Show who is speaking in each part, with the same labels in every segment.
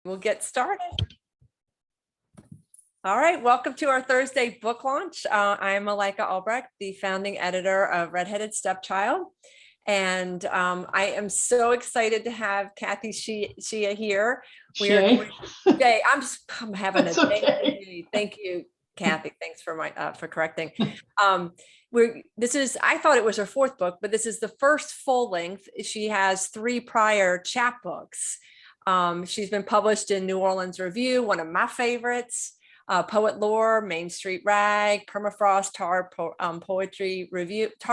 Speaker 1: We'll get started. All right, welcome to our Thursday book launch. I am Malika Albrecht, the founding editor of Redheaded Stepchild. And I am so excited to have Cathryn Shea here.
Speaker 2: Shay?
Speaker 1: Jay, I'm having a day.
Speaker 2: Okay.
Speaker 1: Thank you, Kathy. Thanks for correcting. I thought it was her fourth book, but this is the first full length. She has 3 prior chapbooks. She's been published in New Orleans Review, one of my favorites, Poet Lore, Main Street Rag, Permafrost, Tar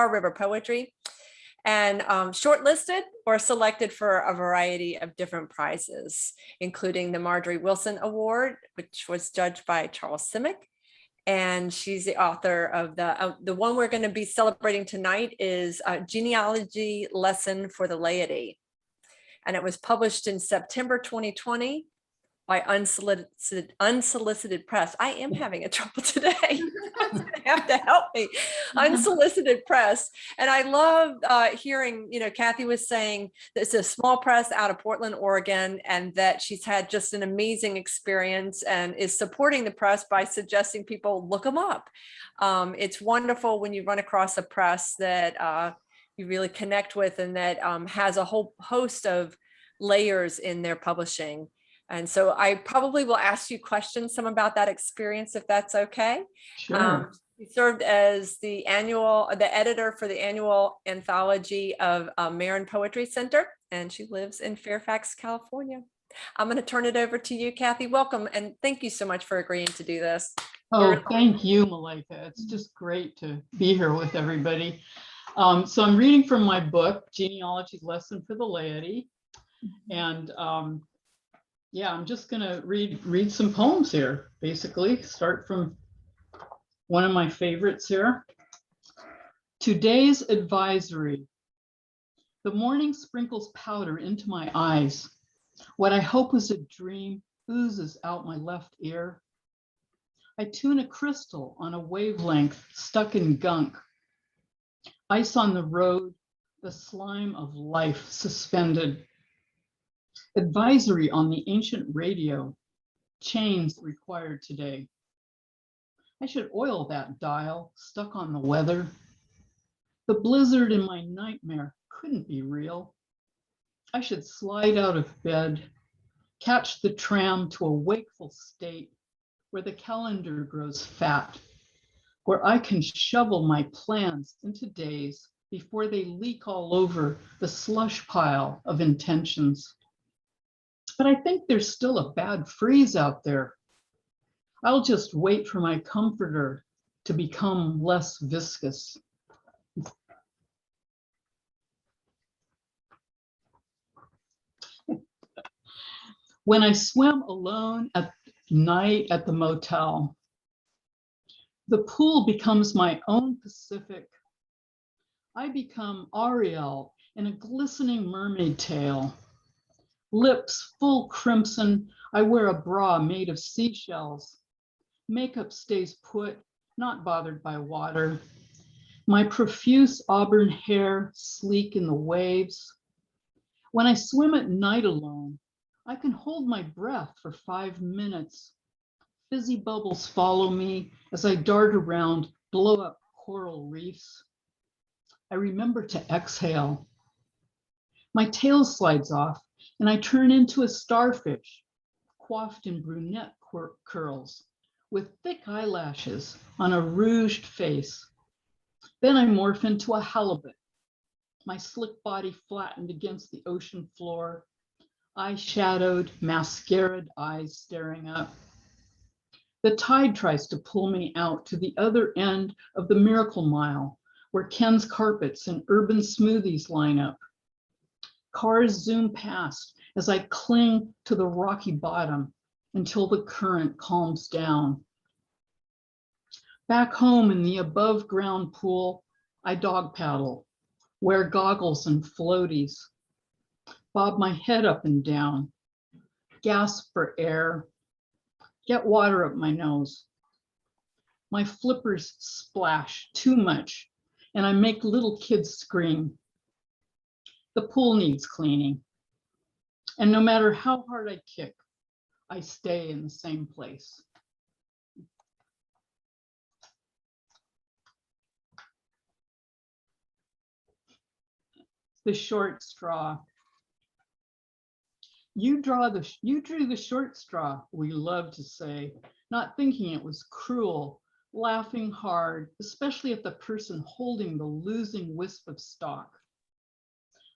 Speaker 1: River Poetry, and shortlisted or selected for a variety of different prizes, including the Marjorie Wilson Award, which was judged by Charles Simic. And she's the author of the one we're going to be celebrating tonight is Genealogy Lesson for the Laity. And it was published in September 2020 by Unsolicited Press. I am having a trouble today. You have to help me. Unsolicited Press. And I love hearing, Kathy was saying that it's a small press out of Portland, Oregon, and that she's had just an amazing experience and is supporting the press by suggesting people look them up. It's wonderful when you run across a press that you really connect with and that has a whole host of layers in their publishing. And so I probably will ask you questions, some about that experience, if that's okay.
Speaker 2: Sure.
Speaker 1: She served as the editor for the annual anthology of Marin Poetry Center, and she lives in Fairfax, California. I'm going to turn it over to you, Kathy. Welcome, and thank you so much for agreeing to do this.
Speaker 2: Oh, thank you, Malika. It's just great to be here with everybody. So I'm reading from my book, Genealogy Lesson for the Laity, and yeah, I'm just going to read some poems here, basically. Start from one of my favorites here. Today's advisory. The morning sprinkles powder into my eyes. What I hope was a dream oozes out my left ear. I tune a crystal on a wavelength stuck in gunk. Ice on the road, the slime of life suspended. Advisory on the ancient radio, chains required today. I should oil that dial stuck on the weather. The blizzard in my nightmare couldn't be real. I should slide out of bed, catch the tram to a wakeful state where the calendar grows fat, where I can shovel my plans into days before they leak all over the slush pile of intentions. But I think there's still a bad freeze out there. I'll just wait for my comforter to become less viscous. When I swim alone at night at the motel, the pool becomes my own Pacific. I become Ariel in a glistening mermaid tail. Lips full crimson, I wear a bra made of seashells. Makeup stays put, not bothered by water. My profuse auburn hair sleek in the waves. When I swim at night alone, I can hold my breath for 5 minutes. Fizzy bubbles follow me as I dart around, blow up coral reefs. I remember to exhale. My tail slides off, and I turn into a starfish, coiffed in brunette curls, with thick eyelashes on a rouged face. Then I morph into a halibut, my slick body flattened against the ocean floor, eye-shadowed, mascaraed eyes staring up. The tide tries to pull me out to the other end of the Miracle Mile, where Ken's carpets and urban smoothies line up. Cars zoom past as I cling to the rocky bottom until the current calms down. Back home in the above ground pool, I dog paddle, wear goggles and floaties, bob my head up and down, gasp for air, get water up my nose. My flippers splash too much and I make little kids scream. The pool needs cleaning. And no matter how hard I kick, I stay in the same place. The short straw. You drew the short straw, we love to say, not thinking it was cruel, laughing hard, especially at the person holding the losing wisp of stalk.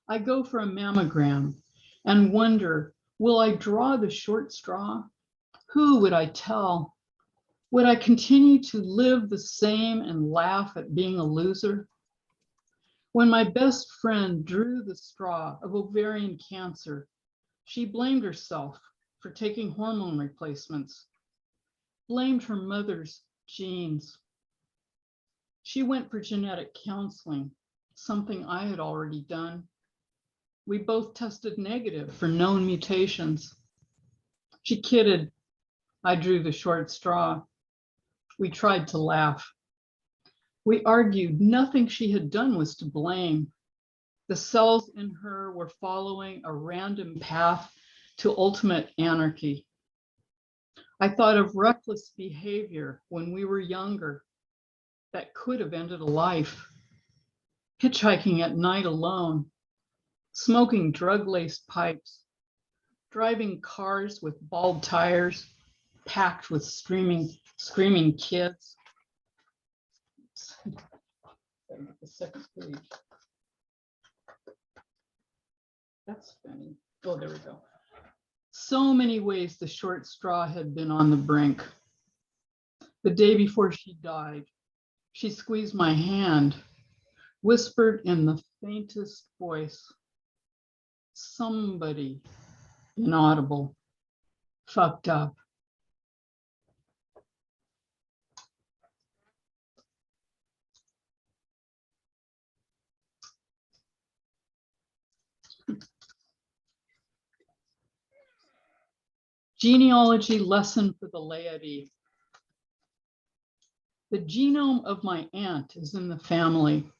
Speaker 2: I go for a mammogram and wonder, will I draw the short straw? Who would I tell? Would I continue to live the same and laugh at being a loser? When my best friend drew the straw of ovarian cancer, she blamed herself for taking hormone replacements, blamed her mother's genes. She went for genetic counseling, something I had already done. We both tested negative for known mutations. She kidded. I drew the short straw. We tried to laugh. We argued nothing she had done was to blame. The cells in her were following a random path to ultimate anarchy. I thought of reckless behavior when we were younger that could have ended a life. Hitchhiking at night alone, smoking drug-laced pipes, driving cars with bald tires, packed with screaming kids. The second page. That's funny. Oh, there we go. So many ways the short straw had been on the brink. The day before she died, she squeezed my hand, whispered in the faintest voice, somebody, inaudible, fucked up. Genealogy Lesson for the Laity. The genome of my aunt is in the family.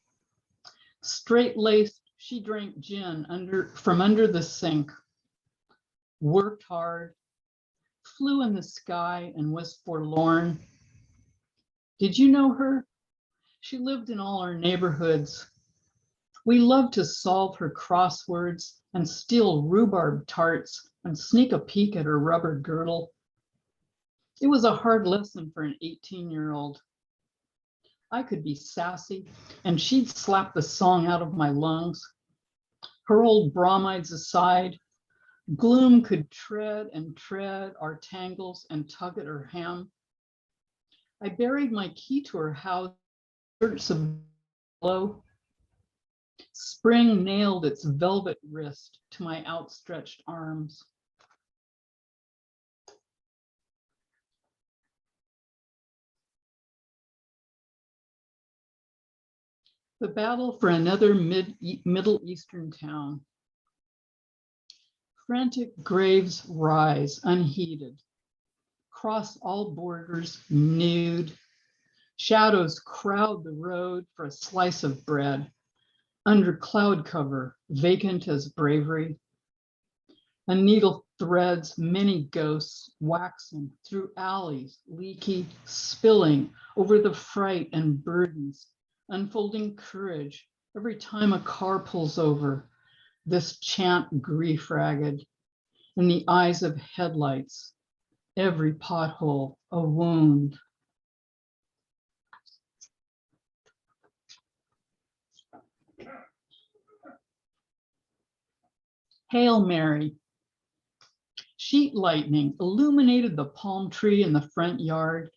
Speaker 2: Straight-laced, she drank gin from under the sink, worked hard, flew in the sky and was forlorn. Did you know her? She lived in all our neighborhoods. We loved to solve her crosswords and steal rhubarb tarts and sneak a peek at her rubber girdle. It was a hard lesson for an 18-year-old. I could be sassy and she'd slap the song out of my lungs. Her old bromides aside, gloom could tread our tangles and tug at her hem. I buried my key to her house in search of glow. Spring nailed its velvet wrist to my outstretched arms. The battle for another Middle Eastern town. Frantic graves rise unheeded, cross all borders nude. Shadows crowd the road for a slice of bread, under cloud cover, vacant as bravery. A needle threads many ghosts waxing through alleys, leaky, spilling over the fright and burdens, unfolding courage every time a car pulls over. This chant grief ragged in the eyes of headlights, every pothole a wound. Hail Mary. Sheet lightning illuminated the palm tree in the front yard,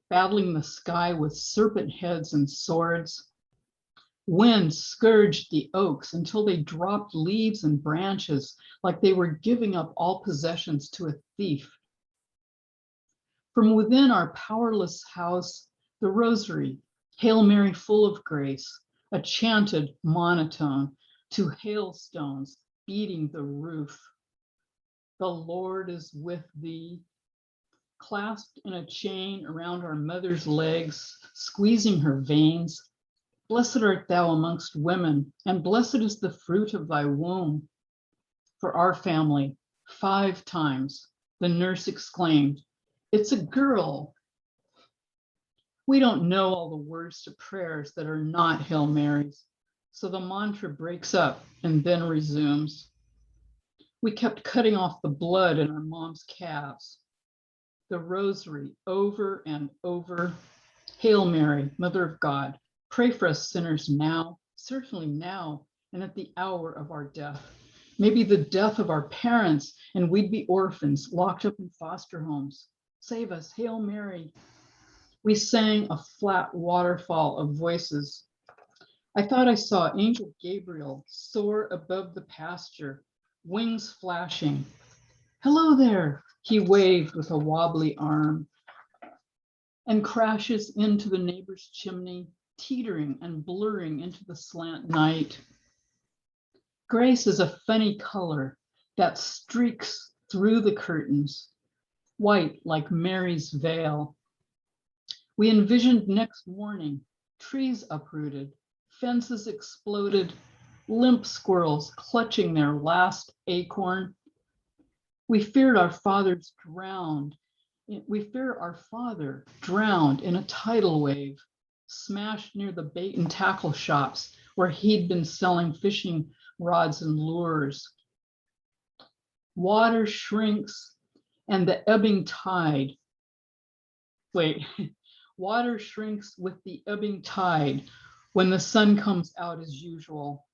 Speaker 2: battling the sky with serpent heads and swords. Wind scourged the oaks until they dropped leaves and branches like they were giving up all possessions to a thief. From within our powerless house, the rosary, Hail Mary full of grace, a chanted monotone to hailstones beating the roof. The Lord is with thee, clasped in a chain around our mother's legs, squeezing her veins. Blessed art thou amongst women, and blessed is the fruit of thy womb. For our family, 5 times The nurse exclaimed, "It's a girl." We don't know all the words to prayers that are not Hail Marys, so the mantra breaks up and then resumes. We kept cutting off the blood in our mom's calves. The rosary over and over. Hail Mary, Mother of God, pray for us sinners now, certainly now, and at the hour of our death. Maybe the death of our parents, and we'd be orphans locked up in foster homes. Save us, Hail Mary. We sang a flat waterfall of voices. I thought I saw Angel Gabriel soar above the pasture, wings flashing. "Hello there," he waved with a wobbly arm, and crashes into the neighbor's chimney, teetering and blurring into the slant night. Grace is a funny color that streaks through the curtains, white like Mary's veil. We envisioned next morning, trees uprooted, fences exploded, limp squirrels clutching their last acorn. We feared our father drowned in a tidal wave, smashed near the bait and tackle shops where he'd been selling fishing rods and lures. Water shrinks and the ebbing tide. Water shrinks with the ebbing tide when the sun comes out as usual.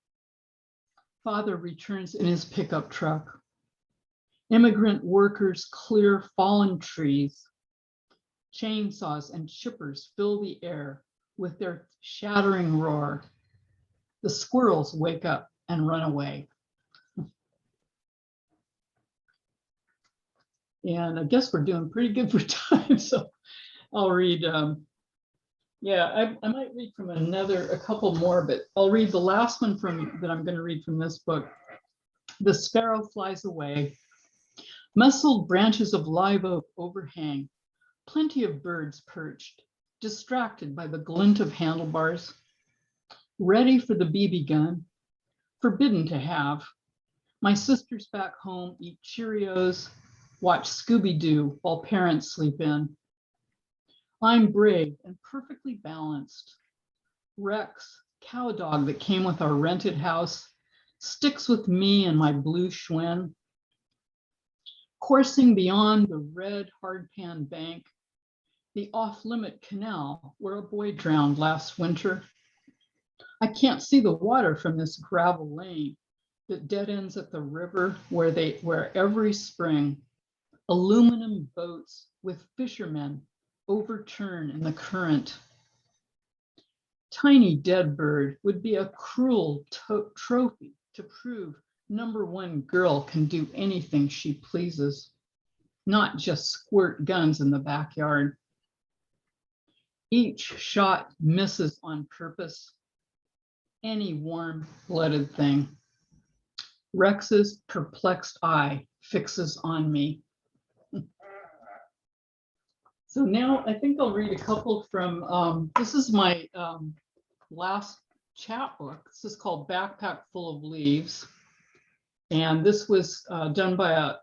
Speaker 2: Father returns in his pickup truck. Immigrant workers clear fallen trees. Chainsaws and chippers fill the air with their shattering roar. The squirrels wake up and run away. And I guess we're doing pretty good for time, so I'll read, I might read from a couple more, but I'll read the last one that I'm going to read from this book. The Sparrow Flies Away. Muscled branches of live oak overhang. Plenty of birds perched, distracted by the glint of handlebars. Ready for the BB gun, forbidden to have. My sisters back home eat Cheerios, watch Scooby-Doo while parents sleep in. I'm brave and perfectly balanced. Rex, cow dog that came with our rented house, sticks with me and my blue Schwinn. Coursing beyond the red hardpan bank, the off-limit canal where a boy drowned last winter. I can't see the water from this gravel lane that dead ends at the river where every spring aluminum boats with fishermen overturn in the current. Tiny dead bird would be a cruel trophy to prove #1 girl can do anything she pleases, not just squirt guns in the backyard. Each shot misses on purpose. Any warm-blooded thing. Rex's perplexed eye fixes on me. So now I think I'll read a couple from, this is my last chapbook. This is called Backpack Full of Leaves. And this was done by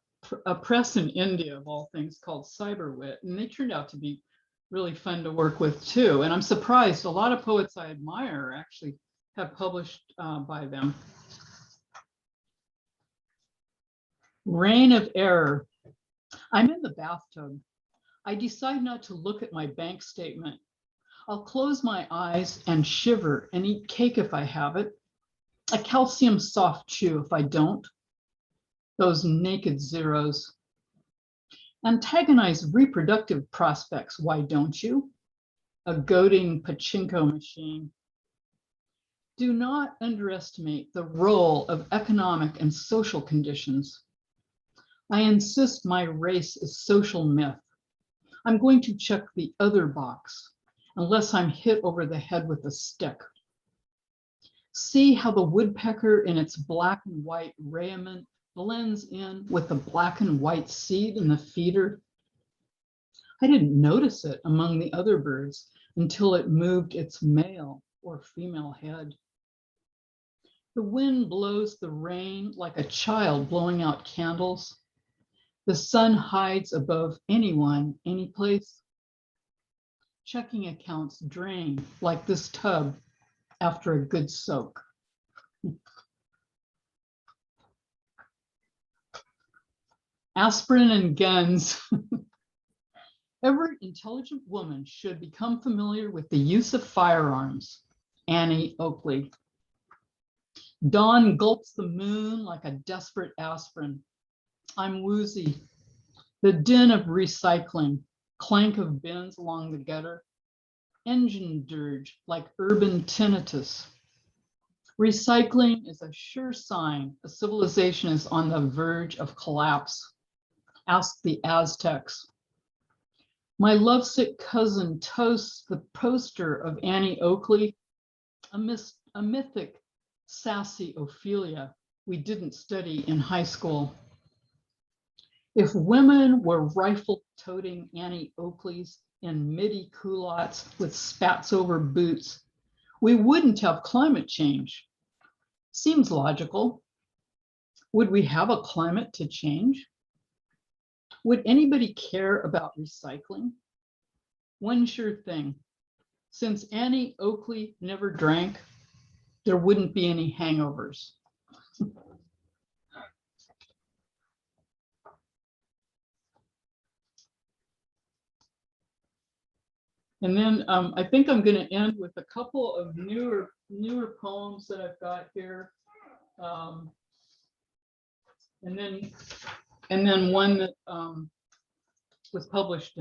Speaker 2: a press in India, of all things, called Cyberwit. And they turned out to be really fun to work with too. And I'm surprised a lot of poets I admire actually have published by them. Reign of Error. I'm in the bathtub. I decide not to look at my bank statement. I'll close my eyes and shiver and eat cake if I have it. A calcium soft chew if I don't. Those naked zeros. Antagonize reproductive prospects, why don't you? A goading pachinko machine. Do not underestimate the role of economic and social conditions. I insist my race is social myth. I'm going to check the other box, unless I'm hit over the head with a stick. See how the woodpecker in its black and white raiment blends in with the black and white seed in the feeder. I didn't notice it among the other birds until it moved its male or female head. The wind blows the rain like a child blowing out candles. The sun hides above anyone, any place. Checking accounts drain like this tub after a good soak. Aspirin and guns. Every intelligent woman should become familiar with the use of firearms. Annie Oakley. Dawn gulps the moon like a desperate aspirin. I'm woozy. The din of recycling, clank of bins along the gutter, engine dirge like urban tinnitus. Recycling is a sure sign a civilization is on the verge of collapse. Ask the Aztecs. My lovesick cousin toasts the poster of Annie Oakley, a mythic, sassy Ophelia we didn't study in high school. If women were rifle-toting Annie Oakleys in midi culottes with spats over boots, we wouldn't have climate change. Seems logical. Would we have a climate to change? Would anybody care about recycling? One sure thing. Since Annie Oakley never drank, there wouldn't be any hangovers. And then I think I'm going to end with a couple of newer poems that I've got here, and then one that was published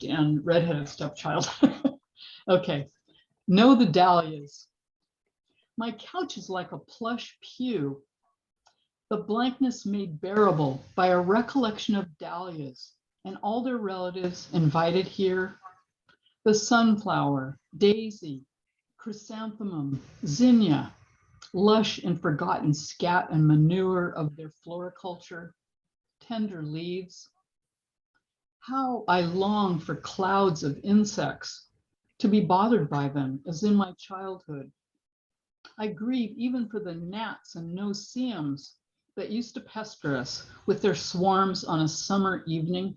Speaker 2: in Redheaded Stepchild. Okay, Know the Dahlias. My couch is like a plush pew, the blankness made bearable by a recollection of dahlias and all their relatives invited here. The sunflower, daisy, chrysanthemum, zinnia, lush and forgotten scat and manure of their floriculture, tender leaves. How I long for clouds of insects, to be bothered by them as in my childhood. I grieve even for the gnats and no-see-ums that used to pester us with their swarms on a summer evening.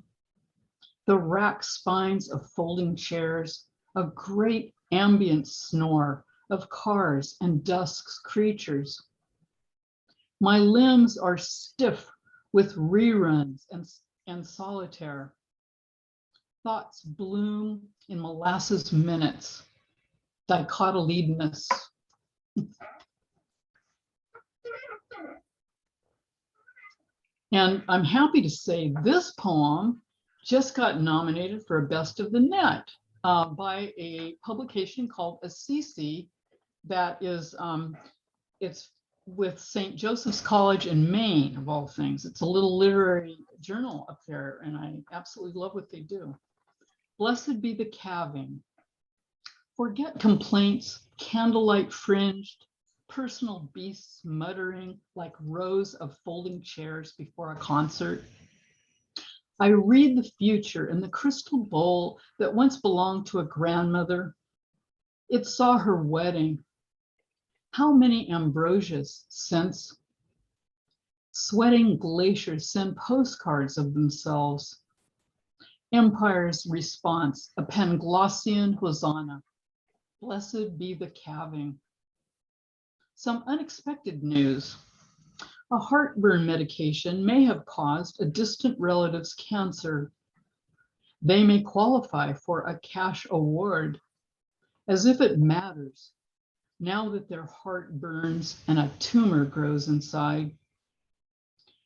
Speaker 2: The rack spines of folding chairs, a great ambient snore of cars and dusk's creatures. My limbs are stiff with reruns and solitaire. Thoughts bloom in molasses minutes, dicotyledonous. And I'm happy to say this poem just got nominated for a Best of the Net by a publication called Assisi that is, it's with St. Joseph's College in Maine, of all things. It's a little literary journal up there, and I absolutely love what they do. Blessed be the calving. Forget complaints, candlelight fringed, personal beasts muttering like rows of folding chairs before a concert. I read the future in the crystal bowl that once belonged to a grandmother. It saw her wedding. How many ambrosias since? Sweating glaciers send postcards of themselves. Empire's response, a Panglossian hosanna. Blessed be the calving. Some unexpected news. A heartburn medication may have caused a distant relative's cancer. They may qualify for a cash award, as if it matters, now that their heart burns and a tumor grows inside.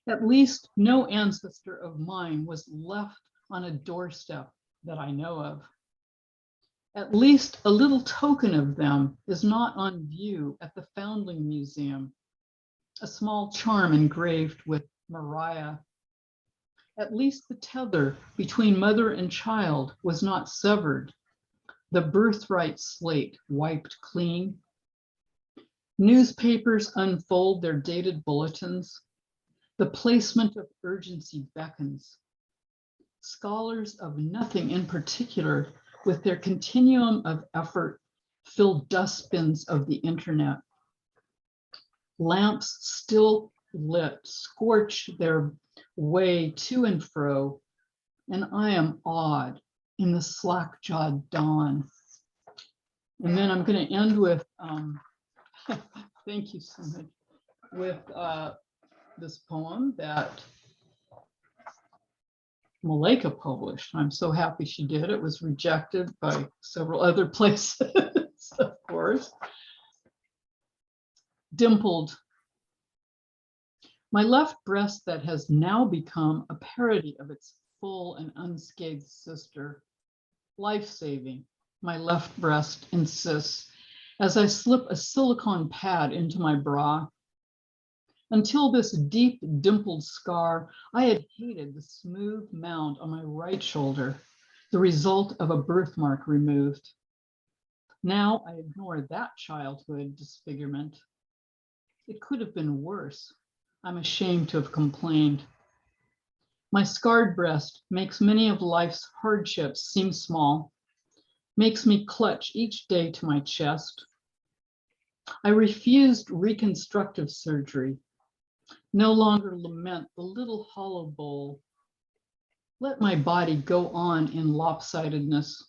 Speaker 2: At least no ancestor of mine was left on a doorstep that I know of. At least a little token of them is not on view at the Foundling Museum, a small charm engraved with Mariah. At least the tether between mother and child was not severed, the birthright slate wiped clean. Newspapers unfold their dated bulletins. The placement of urgency beckons. Scholars of nothing in particular, with their continuum of effort, fill dustbins of the internet. Lamps still lit scorch their way to and fro, and I am awed in the slack-jawed dawn. And then I'm going to end with, thank you so much, with this poem that Malika published. I'm so happy she did. It was rejected by several other places, of course. Dimpled. My left breast that has now become a parody of its full and unscathed sister. Life-saving, my left breast insists as I slip a silicone pad into my bra. Until this deep dimpled scar, I had hated the smooth mound on my right shoulder, the result of a birthmark removed. Now I ignore that childhood disfigurement. It could have been worse. I'm ashamed to have complained. My scarred breast makes many of life's hardships seem small, makes me clutch each day to my chest. I refused reconstructive surgery, no longer lament the little hollow bowl. Let my body go on in lopsidedness.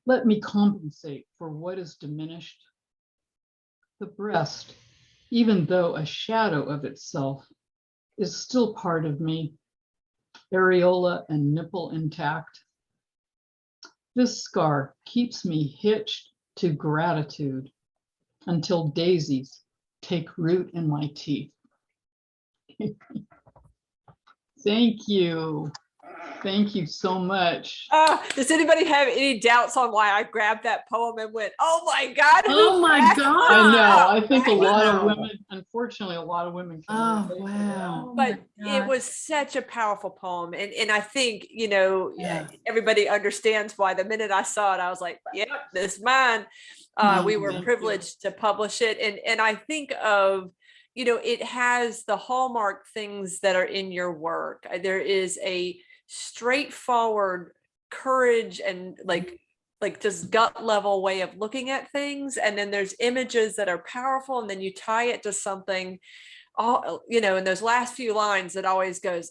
Speaker 2: Let me compensate for what is diminished. The breast, even though a shadow of itself, is still part of me, areola and nipple intact. This scar keeps me hitched to gratitude until daisies take root in my teeth. Thank you. Thank you so much.
Speaker 1: Does anybody have any doubts on why I grabbed that poem and went, oh my God.
Speaker 3: Oh my God.
Speaker 2: I know. I think a lot of
Speaker 3: Wow.
Speaker 2: women, unfortunately, a lot of women can
Speaker 3: Oh,
Speaker 2: relate to
Speaker 3: wow.
Speaker 1: But
Speaker 3: Oh my
Speaker 1: it
Speaker 3: God.
Speaker 1: was such a powerful poem. And I think, you know,
Speaker 3: Yeah.
Speaker 1: everybody understands why. The minute I saw it, I was like, yep, this is mine. We were
Speaker 2: thank you.
Speaker 1: privileged to publish it. And I think of, you know, it has the hallmark things that are in your work. There is a straightforward courage and like just gut level way of looking at things. And then there's images that are powerful. And then you tie it to something, all, you know, in those last few lines, it always goes,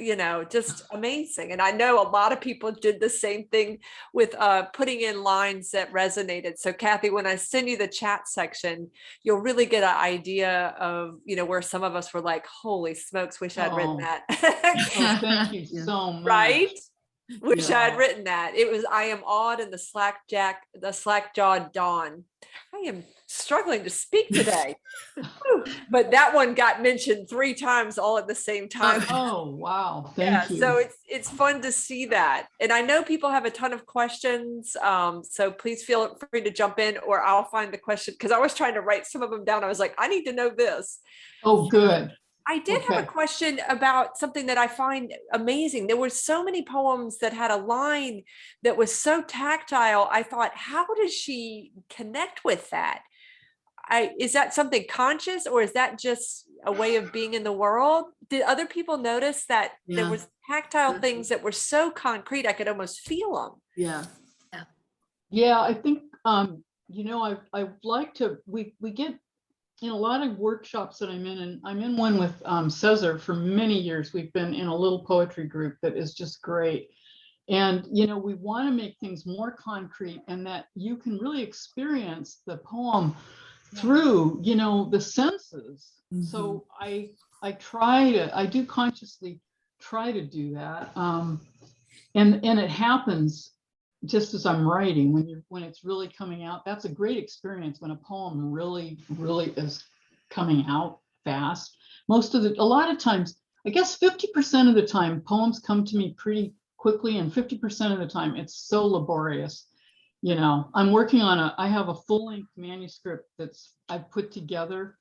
Speaker 1: you know, just amazing. And I know a lot of people did the same thing with putting in lines that resonated. So Cathy, when I send you the chat section, you'll really get an idea of, you know, where some of us were like, holy smokes, wish I'd written that.
Speaker 2: Oh, thank you
Speaker 3: Yeah.
Speaker 2: so much.
Speaker 1: Right? Wish I had
Speaker 2: Yeah.
Speaker 1: written that. It was, I am awed in the slack-jawed dawn. I am struggling to speak today. Whew. But that one got mentioned 3 times all at the same time.
Speaker 2: Oh, wow.
Speaker 1: Yeah,
Speaker 2: Thank you.
Speaker 1: so it's fun to see that. And I know people have a ton of questions. So please feel free to jump in, or I'll find the question, because I was trying to write some of them down. I was like, I need to know this.
Speaker 2: Oh, good.
Speaker 1: I did have a question about something that I find amazing. There were so many poems that had a line that was so tactile. I thought, how does she connect with that? Is that something conscious, or is that just a way of being in the world? Did other people notice that there
Speaker 3: Yeah.
Speaker 1: was tactile things that were so concrete, I could almost feel them?
Speaker 3: Yeah.
Speaker 2: Yeah, I think, you know, I'd like to, we get in a lot of workshops that I'm in, and I'm in one with Cesar for many years. We've been in a little poetry group that is just great. And, you know, we want to make things more concrete, and that you can really experience the poem through, you know, the senses. So I do consciously try to do that. And it happens just as I'm writing, when it's really coming out. That's a great experience when a poem really is coming out fast. A lot of times, I guess 50% of the time, poems come to me pretty quickly, and 50% of the time it's so laborious. You know, I'm working on I have a full-length manuscript I've put together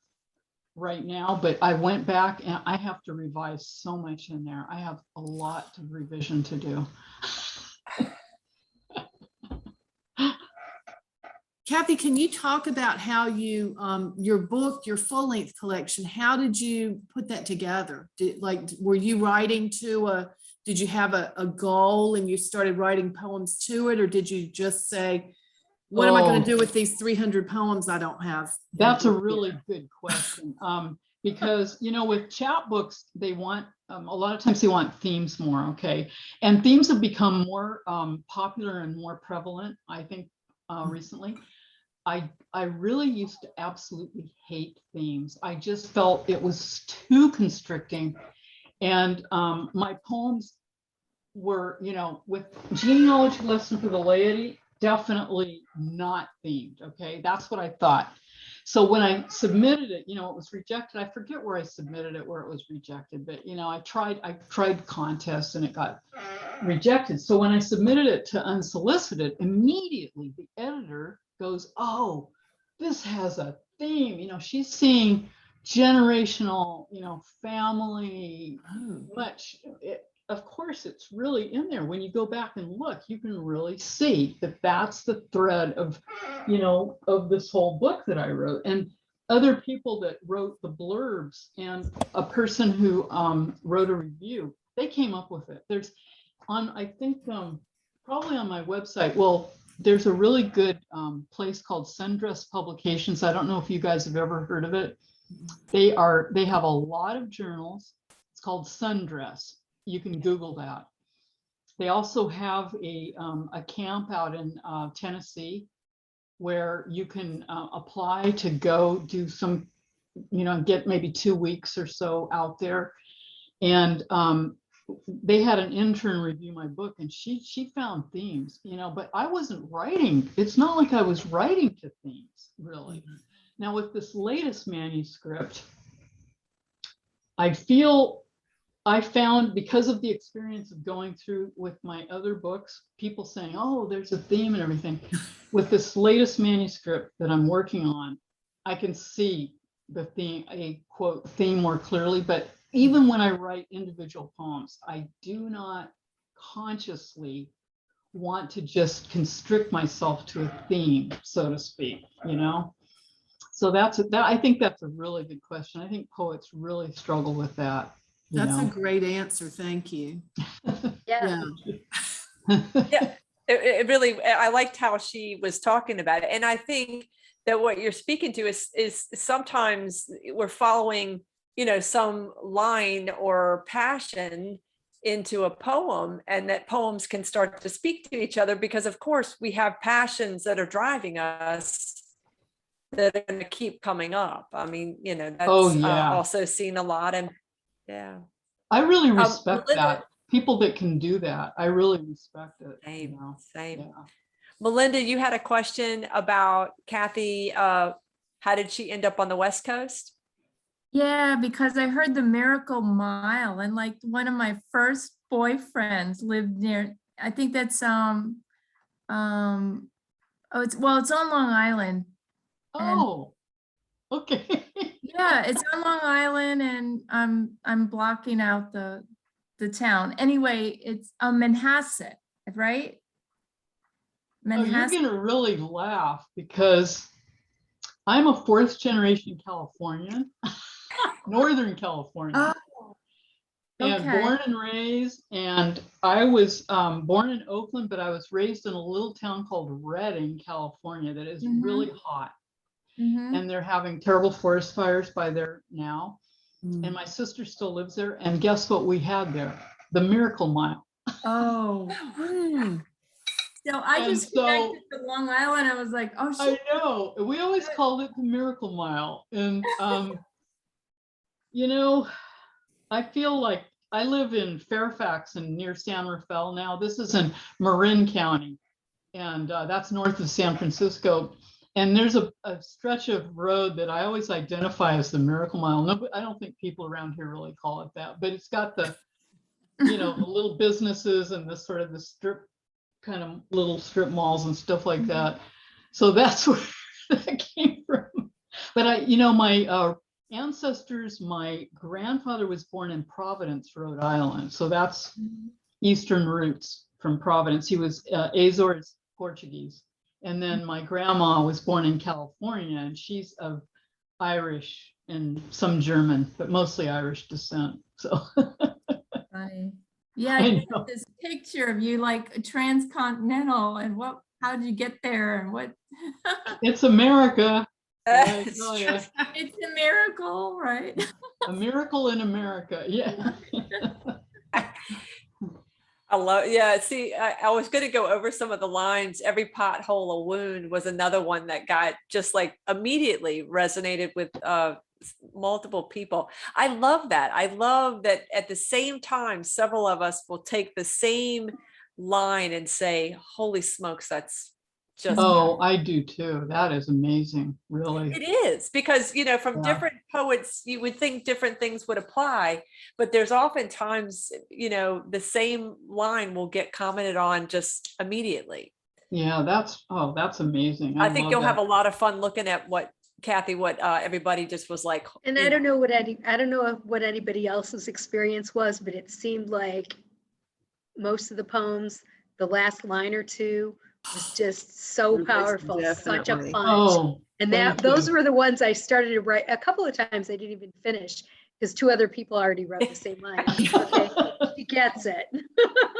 Speaker 2: right now, but I went back and I have to revise so much in there. I have a lot of revision to do.
Speaker 3: Cathy, can you talk about how you, your book, your full-length collection, how did you put that together? Were you writing did you have a goal and you started writing poems to it? Or did you just say, what am I going to do with these 300 poems I don't have?
Speaker 2: That's a really good question. Because, you know, with chapbooks, they want a lot of times they want themes more, okay? And themes have become more popular and more prevalent, I think, recently. I really used to absolutely hate themes. I just felt it was too constricting. And my poems were, you know, with Genealogy Lesson for the Laity, definitely not themed, okay? That's what I thought. So when I submitted it, you know, it was rejected. I forget where I submitted it, where it was rejected, but, you know, I tried contests and it got rejected. So when I submitted it to Unsolicited, immediately the editor goes, oh, this has a theme. You know, she's seeing generational, you know, family, much. Of course, it's really in there. When you go back and look, you can really see that that's the thread of, you know, of this whole book that I wrote. And other people that wrote the blurbs and a person who wrote a review, they came up with it. There's on, I think, probably on my website. Well, there's a really good place called Sundress Publications. I don't know if you guys have ever heard of it. They have a lot of journals. It's called Sundress. You can Google that. They also have a camp out in Tennessee where you can apply to go do some, you know, get maybe 2 weeks or so out there. And they had an intern review my book, and she found themes, you know, but I wasn't writing. It's not like I was writing to themes, really. Mm-hmm. Now with this latest manuscript, I found, because of the experience of going through with my other books, people saying, oh, there's a theme and everything. With this latest manuscript that I'm working on, I can see the theme, a quote, theme more clearly. But even when I write individual poems, I do not consciously want to just constrict myself to a theme, so to speak, you know? So I think that's a really good question. I think poets really struggle with that.
Speaker 3: That's a great answer. Thank you.
Speaker 1: Yeah. Yeah. It really, I liked how she was talking about it. And I think that what you're speaking to is sometimes we're following, you know, some line or passion into a poem, and that poems can start to speak to each other because, of course, we have passions that are driving us that are going to keep coming up. I mean, you know, that's also seen a lot. And yeah,
Speaker 2: I really respect that. People that can do that, I really respect it.
Speaker 1: Same,
Speaker 2: you know?
Speaker 1: same.
Speaker 2: Yeah.
Speaker 1: Melinda, you had a question about Cathy. How did she end up on the West Coast?
Speaker 4: Yeah, because I heard the Miracle Mile, and like one of my first boyfriends lived near, I think that's oh, it's on Long Island.
Speaker 2: Oh, okay.
Speaker 4: Yeah, it's on Long Island, and I'm blocking out the town. Anyway, it's Manhasset, right?
Speaker 2: Manhasset. Oh, you're gonna really laugh because I'm a fourth generation Californian, Northern California.
Speaker 4: Oh,
Speaker 2: and born and raised. And I was born in Oakland, but I was raised in a little town called Redding, California, that is really hot. And they're having terrible forest fires by there now. And my sister still lives there. And guess what we had there? The Miracle Mile.
Speaker 4: Oh. So I just connected to Long Island. I was like, oh, shit.
Speaker 2: I know. We always called it the Miracle Mile. And, you know, I feel like I live in Fairfax and near San Rafael now. This is in Marin County, and that's north of San Francisco. And there's a stretch of road that I always identify as the Miracle Mile. No, I don't think people around here really call it that, but it's got the, you know, the little businesses and the sort of the strip, kind of little strip malls and stuff like that. So that's where that came from. But you know, my ancestors, my grandfather was born in Providence, Rhode Island. So that's Eastern roots from Providence. He was Azores Portuguese. And then my grandma was born in California, and she's of Irish and some German, but mostly Irish descent. So
Speaker 4: funny. Yeah, I got this picture of you like transcontinental, and how did you get there and what?
Speaker 2: It's America.
Speaker 1: It's
Speaker 2: Oh,
Speaker 1: true.
Speaker 2: yeah.
Speaker 4: It's a miracle, right?
Speaker 2: A miracle in America. Yeah.
Speaker 1: I love, yeah, see, I was going to go over some of the lines. Every pothole a wound was another one that got just like immediately resonated with multiple people. I love that. I love that at the same time, several of us will take the same line and say, holy smokes, that's just,
Speaker 2: Oh, I do too. That is amazing, really.
Speaker 1: it is, because, you know, from
Speaker 2: Yeah.
Speaker 1: different poets, you would think different things would apply, but there's oftentimes, you know, the same line will get commented on just immediately.
Speaker 2: Yeah, that's amazing.
Speaker 1: I think
Speaker 2: love
Speaker 1: you'll have
Speaker 2: that.
Speaker 1: a lot of fun looking at what Cathy, what everybody just was like.
Speaker 5: And
Speaker 1: you
Speaker 5: I don't
Speaker 1: know.
Speaker 5: know what anybody else's experience was, but it seemed like most of the poems, the last line or two was just so
Speaker 6: Yes,
Speaker 5: powerful, such a
Speaker 6: definitely.
Speaker 5: punch.
Speaker 2: Oh,
Speaker 5: And
Speaker 2: thank
Speaker 5: those
Speaker 2: you.
Speaker 5: were the ones I started to write. A couple of times I didn't even finish because two other people already wrote the same line. Okay, he gets it.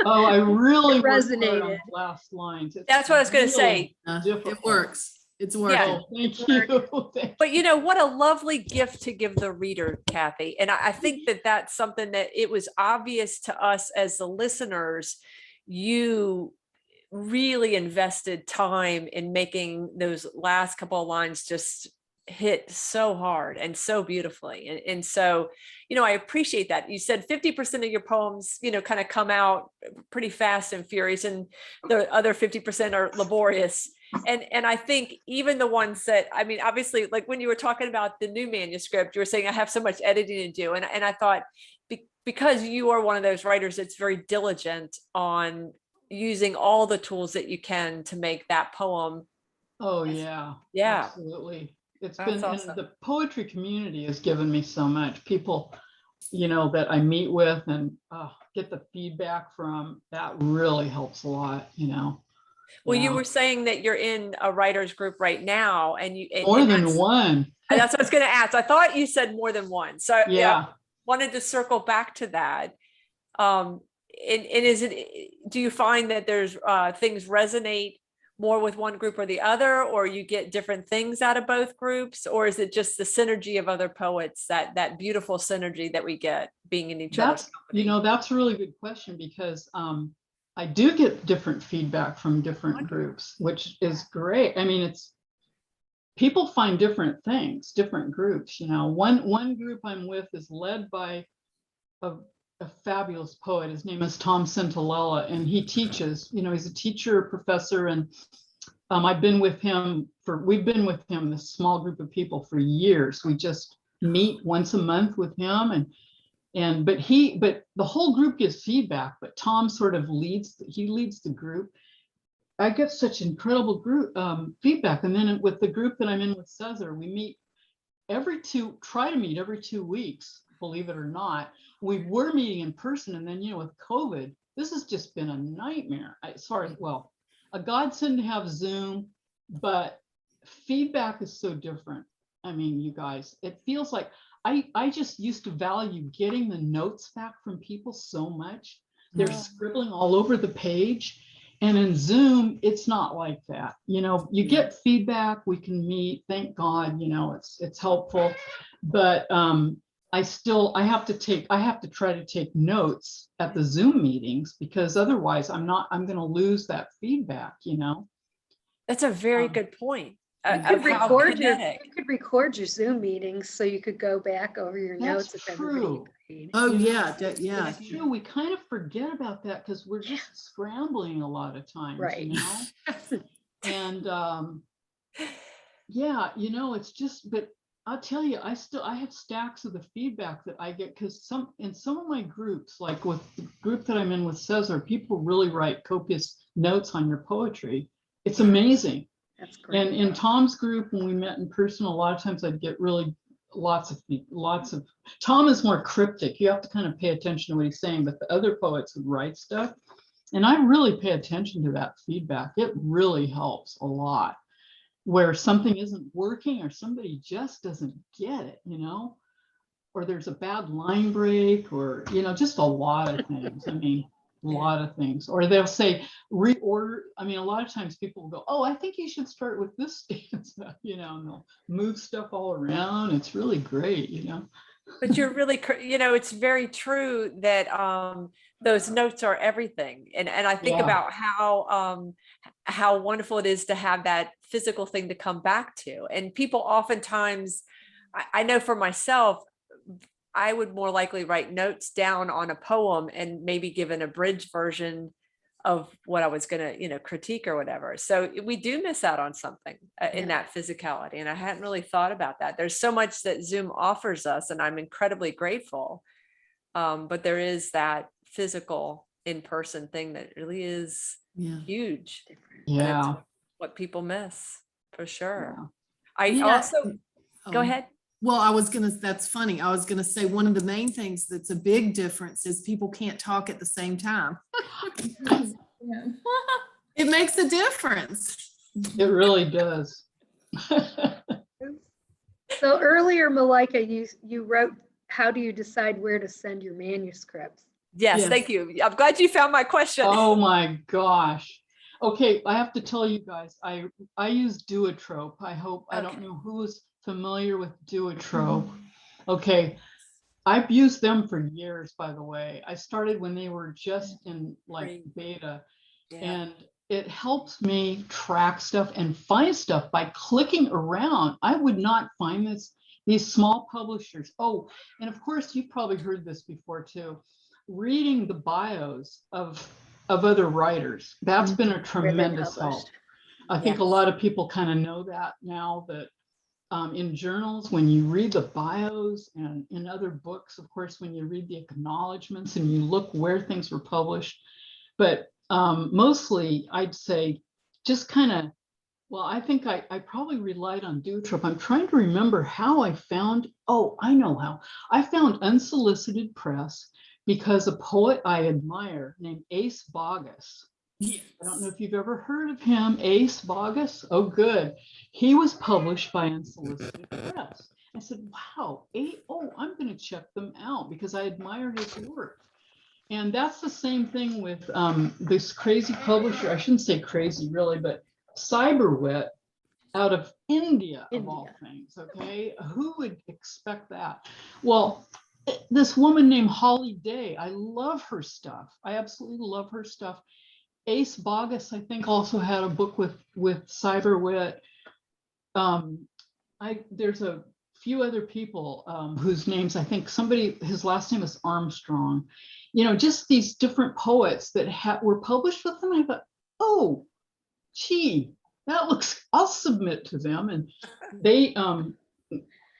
Speaker 2: Oh, I really
Speaker 5: It
Speaker 2: worked hard on
Speaker 5: resonated.
Speaker 2: the last lines. It's
Speaker 1: That's what I was going to
Speaker 2: really
Speaker 1: say.
Speaker 3: It
Speaker 2: difficult.
Speaker 3: works. It's
Speaker 1: Yeah.
Speaker 3: working.
Speaker 2: Oh, thank you. Thank
Speaker 1: But you know, what a lovely gift to give the reader, Cathy. And I think that that's something that it was obvious to us as the listeners. You really invested time in making those last couple of lines just hit so hard and so beautifully. And so, you know, I appreciate that. You said 50% of your poems, you know, kind of come out pretty fast and furious, and the other 50% are laborious. And I think even the ones that, I mean, obviously, like when you were talking about the new manuscript, you were saying I have so much editing to do. And I thought, because you are one of those writers that's very diligent on using all the tools that you can to make that poem.
Speaker 2: Oh, yeah.
Speaker 1: Yeah.
Speaker 2: Absolutely. It's
Speaker 1: That's
Speaker 2: been,
Speaker 1: awesome.
Speaker 2: and the poetry community has given me so much. People, you know, that I meet with and get the feedback from, that really helps a lot, you know.
Speaker 1: Well, you
Speaker 2: Yeah.
Speaker 1: were saying that you're in a writer's group right now, and you
Speaker 2: More
Speaker 1: and
Speaker 2: than
Speaker 1: that's,
Speaker 2: one.
Speaker 1: that's what I was going to ask. I thought you said more than one. So
Speaker 2: Yeah.
Speaker 1: wanted to circle back to that. And is it, do you find that there's things resonate more with one group or the other, or you get different things out of both groups, or is it just the synergy of other poets, that beautiful synergy that we get being in each other's
Speaker 2: That's,
Speaker 1: company?
Speaker 2: you know, that's a really good question, because I do get different feedback from different groups, which is great. I mean, it's, people find different things, different groups, you know. One group I'm with is led by a fabulous poet. His name is Tom Centinella, and he teaches, you know, he's a teacher, professor, and we've been with him, this small group of people, for years. We just meet once a month with him, but the whole group gives feedback, but Tom sort of leads the group. I get such incredible group feedback. And then with the group that I'm in with Cesar, we meet try to meet every 2 weeks, believe it or not. We were meeting in person, and then, you know, with COVID, this has just been a nightmare. A godsend to have Zoom, but feedback is so different. I mean, you guys, it feels like I just used to value getting the notes back from people so much. They're scribbling all over the page. And in Zoom, it's not like that. You know, you get feedback, we can meet, thank God, you know, it's helpful. But I have to try to take notes at the Zoom meetings, because otherwise I'm going to lose that feedback, you know.
Speaker 1: That's a very good point.
Speaker 5: You
Speaker 1: Of
Speaker 5: could
Speaker 1: how kinetic.
Speaker 5: record your Zoom meetings so you could go back over your
Speaker 2: That's
Speaker 5: notes if everybody
Speaker 2: true.
Speaker 5: agreed.
Speaker 3: Oh,
Speaker 2: You know,
Speaker 3: yeah, yeah.
Speaker 2: It's true. We kind of forget about that because we're just scrambling a lot of times,
Speaker 5: Right.
Speaker 2: you know? And yeah, you know, it's just, but I'll tell you, I have stacks of the feedback that I get, because in some of my groups, like with the group that I'm in with Cesar, people really write copious notes on your poetry. It's amazing.
Speaker 5: That's great.
Speaker 2: And in Tom's group, when we met in person, a lot of times I'd get really lots of. Tom is more cryptic. You have to kind of pay attention to what he's saying, but the other poets would write stuff. And I really pay attention to that feedback. It really helps a lot. Where something isn't working, or somebody just doesn't get it, you know, or there's a bad line break, or, you know, just a lot of things. I mean, lot of things. Or they'll say reorder. I mean, a lot of times people will go, oh, I think you should start with this stanza, you know, and they'll move stuff all around. It's really great, you know.
Speaker 1: But you're really, you know, it's very true that those notes are everything. And I think
Speaker 2: Yeah.
Speaker 1: about how wonderful it is to have that physical thing to come back to. And people oftentimes, I know for myself, I would more likely write notes down on a poem and maybe give an abridged version of what I was going to, you know, critique or whatever. So we do miss out on something in that physicality. And I hadn't really thought about that. There's so much that Zoom offers us, and I'm incredibly grateful. But there is that physical in-person thing that really is huge.
Speaker 2: Yeah.
Speaker 1: And it's what people miss for sure.
Speaker 2: Yeah.
Speaker 1: I
Speaker 3: Yeah.
Speaker 1: also, go ahead.
Speaker 3: Well, that's funny. I was gonna say one of the main things that's a big difference is people can't talk at the same time.
Speaker 4: Yeah.
Speaker 3: It makes a difference.
Speaker 2: It really does.
Speaker 5: So earlier, Malika, you wrote, how do you decide where to send your manuscripts?
Speaker 1: Yes, thank you. I'm glad you found my question.
Speaker 2: Oh my gosh. Okay, I have to tell you guys, I use Duotrope. I don't know who is familiar with Duotrope. Okay, I've used them for years, by the way. I started when they were just in like beta, and it helps me track stuff and find stuff by clicking around. I would not find these small publishers. Oh, and of course, you've probably heard this before too. Reading the bios of other writers. That's been a tremendous help. I think a lot of people kind of know that now, that in journals, when you read the bios, and in other books, of course, when you read the acknowledgments and you look where things were published. But mostly I'd say just kind of, well, I think I probably relied on Duotrope. I'm trying to remember how I found, I know how. I found Unsolicited Press because a poet I admire named Ace Bogus. I don't know if you've ever heard of him, Ace Bogus. Oh, good. He was published by Unsolicited Press. I said, wow, I'm going to check them out because I admire his work. And that's the same thing with this crazy publisher. I shouldn't say crazy really, but Cyberwit out of India, of all things. Okay, who would expect that? Well, this woman named Holly Day, I love her stuff. I absolutely love her stuff. Ace Bogus, I think, also had a book with Cyberwit. There's a few other people whose names, I think his last name is Armstrong. You know, just these different poets that were published with them. I thought, oh, gee, that looks, I'll submit to them. And they,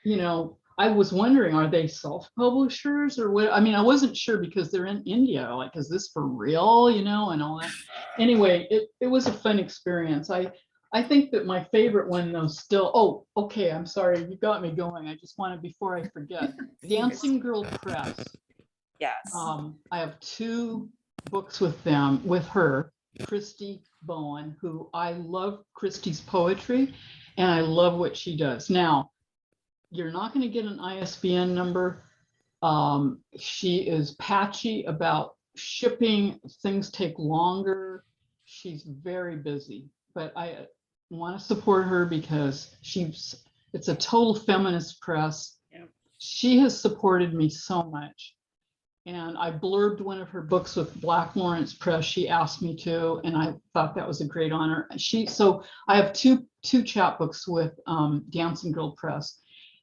Speaker 2: you know, I was wondering, are they self-publishers or what? I mean, I wasn't sure because they're in India. Like, is this for real, you know, and all that. Anyway, it was a fun experience. I think that my favorite one though still, okay, I'm sorry, you got me going. I just wanted, before I forget, Dancing Girl Press.
Speaker 1: Yes.
Speaker 2: I have 2 books with her, Christy Bowen, who I love Christy's poetry and I love what she does. Now, you're not going to get an ISBN number. She is patchy about shipping. Things take longer. She's very busy, but I want to support her because it's a total feminist press. Yep. She has supported me so much. And I blurbed one of her books with Black Lawrence Press. She asked me to, and I thought that was a great honor. So I have two chapbooks with Dancing Girl Press.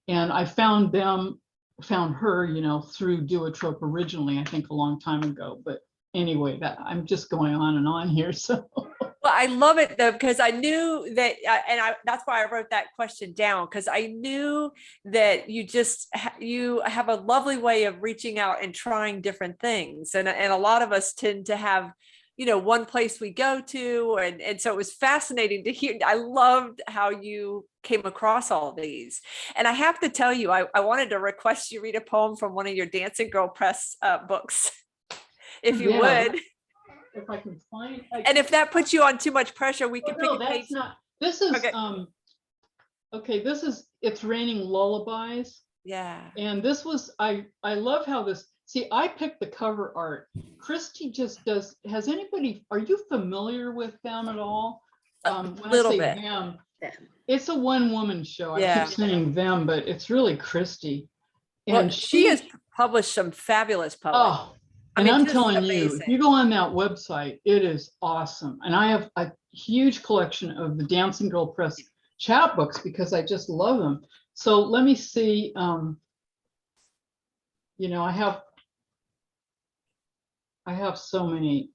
Speaker 2: And I found her, you know, through Duotrope originally, I think a long time ago. But anyway, I'm just going on and on here. So.
Speaker 1: Well, I love it though, because I knew that, that's why I wrote that question down, because I knew that you have a lovely way of reaching out and trying different things. And a lot of us tend to have, you know, one place we go to. And so it was fascinating to hear. I loved how you came across all these. And I have to tell you, I wanted to request you read a poem from one of your Dancing Girl Press books, if you would.
Speaker 2: If I can find,
Speaker 1: and if that puts you on too much pressure, we can pick a page.
Speaker 2: This is okay. This is It's Raining Lullabies.
Speaker 1: Yeah.
Speaker 2: And this was, I love how this, See, I picked the cover art. Christy just does, are you familiar with them at all? When
Speaker 1: little
Speaker 2: I say
Speaker 1: bit.
Speaker 2: them,
Speaker 5: Them.
Speaker 2: it's a one-woman show. I
Speaker 1: Yeah.
Speaker 2: keep saying them, but it's really Christy.
Speaker 1: Well,
Speaker 2: And
Speaker 1: she has published some fabulous poets.
Speaker 2: oh,
Speaker 1: I
Speaker 2: and
Speaker 1: mean,
Speaker 2: I'm
Speaker 1: just
Speaker 2: telling you, if
Speaker 1: amazing.
Speaker 2: you go on that website, it is awesome. And I have a huge collection of the Dancing Girl Press chapbooks because I just love them. So let me see. You know, I have so many.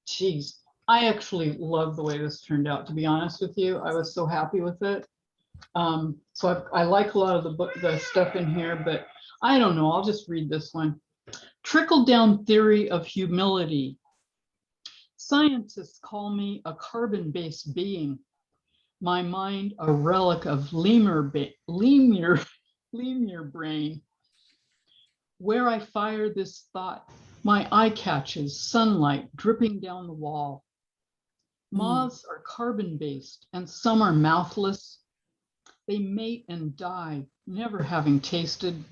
Speaker 2: Geez, I actually love the way this turned out, to be honest with you. I was so happy with it. So I like a lot of the stuff in here, but I don't know. I'll just read this one. Trickle-down theory of humility. Scientists call me a carbon-based being. My mind a relic of lemur brain. Where I fire this thought, my eye catches sunlight dripping down the wall. Moths are carbon-based and some are mouthless. They mate and die, never having tasted.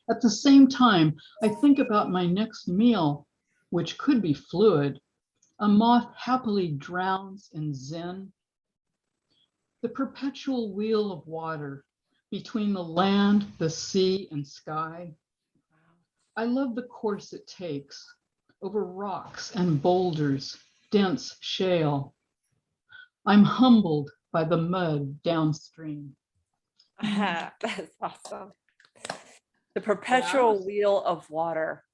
Speaker 2: At the same time, I think about my next meal, which could be fluid. A moth happily drowns in zen. The perpetual wheel of water between the land, the sea, and sky. I love the course it takes over rocks and boulders, dense shale. I'm humbled by the mud downstream.
Speaker 1: That's awesome. The perpetual wheel of water.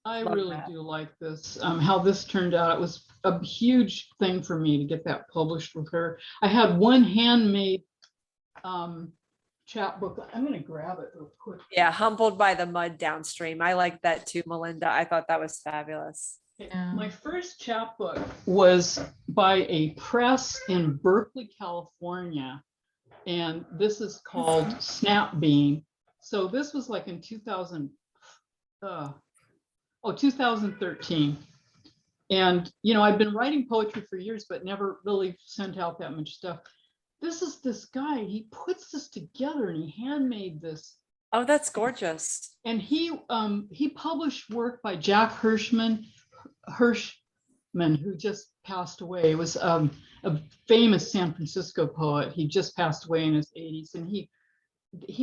Speaker 2: I
Speaker 1: Love
Speaker 2: really
Speaker 1: that.
Speaker 2: do like this, how this turned out. It was a huge thing for me to get that published with her. I had one handmade chapbook. I'm going to grab it real quick.
Speaker 1: Yeah, humbled by the mud downstream. I like that too, Melinda. I thought that was fabulous.
Speaker 4: Yeah.
Speaker 2: My first chapbook was by a press in Berkeley, California, and this is called Snapbean. So this was like in 2013. And, you know, I've been writing poetry for years, but never really sent out that much stuff. This is this guy, he puts this together and he handmade this.
Speaker 1: Oh, that's gorgeous.
Speaker 2: And he published work by Jack Hirschman, who just passed away. It was a famous San Francisco poet. He just passed away in his 80s, and he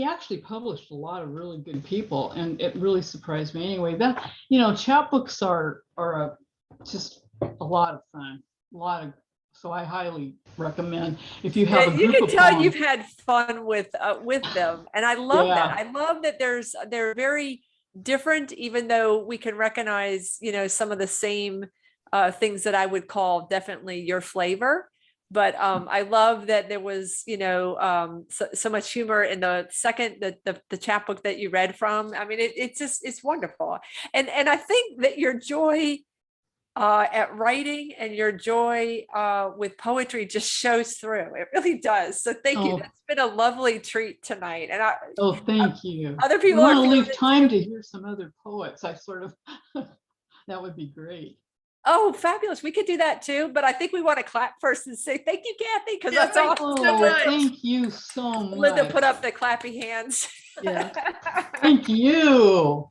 Speaker 2: actually published a lot of really good people, and it really surprised me. Anyway, that, you know, chapbooks are just a lot of fun, so I highly recommend if you have a
Speaker 1: You
Speaker 2: group
Speaker 1: can
Speaker 2: of
Speaker 1: tell
Speaker 2: poems.
Speaker 1: you've had fun with them, and I love that.
Speaker 2: Yeah.
Speaker 1: I love that they're very different, even though we can recognize, you know, some of the same things that I would call definitely your flavor. But I love that there was, you know, so much humor in the second, the chapbook that you read from. I mean, it's wonderful. And I think that your joy at writing and your joy with poetry just shows through. It really does. So thank you.
Speaker 2: Oh.
Speaker 1: That's been a lovely treat tonight. And
Speaker 2: Oh, thank you.
Speaker 1: other people
Speaker 2: I
Speaker 1: are
Speaker 2: want to
Speaker 1: feeling
Speaker 2: leave
Speaker 1: it
Speaker 2: time
Speaker 1: too.
Speaker 2: to hear some other poets. I sort of, that would be great.
Speaker 1: Oh, fabulous. We could do that too. But I think we want to clap first and say thank you, Kathy, because
Speaker 3: Yeah,
Speaker 1: that's
Speaker 3: thank
Speaker 1: awesome.
Speaker 3: you so
Speaker 2: Oh,
Speaker 3: much.
Speaker 2: thank you so much.
Speaker 1: Linda put up the clappy hands.
Speaker 3: Yeah.
Speaker 2: Thank you.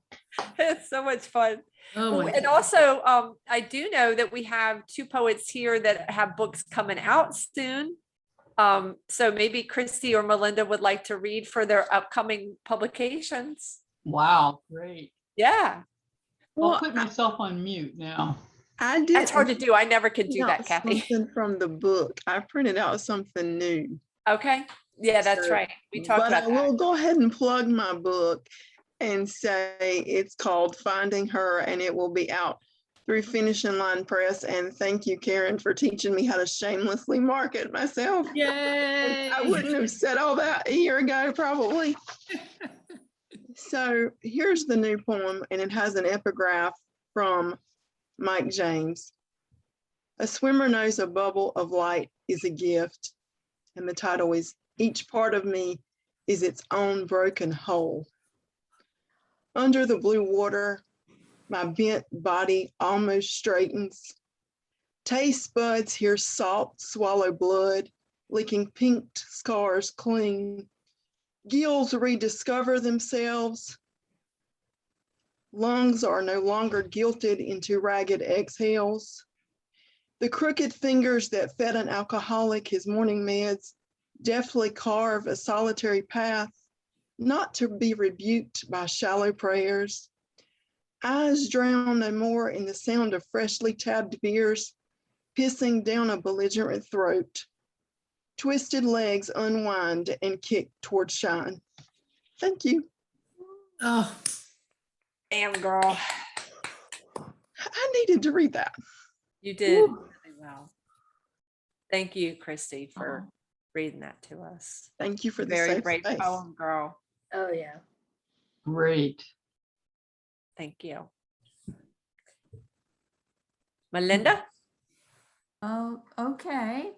Speaker 1: It's so much fun.
Speaker 3: Oh my
Speaker 1: And
Speaker 3: God.
Speaker 1: also, I do know that we have two poets here that have books coming out soon. So maybe Christy or Melinda would like to read for their upcoming publications.
Speaker 2: Wow, great.
Speaker 1: Yeah,
Speaker 2: I'll
Speaker 6: Well,
Speaker 2: put myself on mute now.
Speaker 6: I did.
Speaker 1: that's hard to do. I never could do
Speaker 6: print
Speaker 1: that,
Speaker 6: out
Speaker 1: Kathy.
Speaker 6: Something from the book. I printed out something new.
Speaker 1: Okay. Yeah, that's
Speaker 6: So,
Speaker 1: right. We talked
Speaker 6: but
Speaker 1: about
Speaker 6: I will
Speaker 1: that.
Speaker 6: go ahead and plug my book and say it's called Finding Her, and it will be out through Finishing Line Press. And thank you, Karen, for teaching me how to shamelessly market myself.
Speaker 3: Yay.
Speaker 6: I wouldn't have said all that a year ago, probably. So here's the new poem, and it has an epigraph from Mike James. A swimmer knows a bubble of light is a gift, and the title is Each Part of Me is Its Own Broken Whole. Under the blue water, my bent body almost straightens. Taste buds hear salt swallow blood, licking pink scars cling. Gills rediscover themselves. Lungs are no longer guilted into ragged exhales. The crooked fingers that fed an alcoholic his morning meds deftly carve a solitary path, not to be rebuked by shallow prayers. Eyes drown no more in the sound of freshly tabbed beers pissing down a belligerent throat. Twisted legs unwind and kick toward shine. Thank you.
Speaker 3: Oh,
Speaker 1: Damn, girl.
Speaker 6: I needed to read that.
Speaker 1: You did
Speaker 3: Woo.
Speaker 1: really well. Thank you, Christy, for reading that to us.
Speaker 6: Thank you for the
Speaker 1: Very
Speaker 6: safe
Speaker 1: great
Speaker 6: space.
Speaker 1: poem, girl.
Speaker 5: Oh, yeah.
Speaker 2: Great.
Speaker 1: Thank you. Melinda?
Speaker 4: Oh, okay.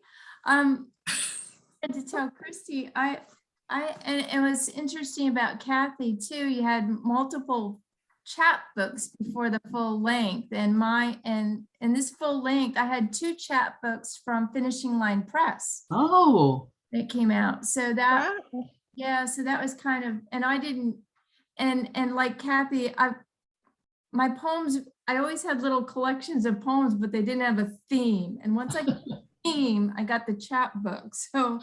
Speaker 4: And to tell Christy, and it was interesting about Kathy too. You had multiple chapbooks before the full length, and this full length, I had 2 chapbooks from Finishing Line Press
Speaker 2: Oh,
Speaker 4: that came out. So that,
Speaker 6: Wow.
Speaker 4: yeah, so that was kind of, and I didn't, and like Kathy, my poems, I always had little collections of poems, but they didn't have a theme. And once I got the theme, I got the chapbook. So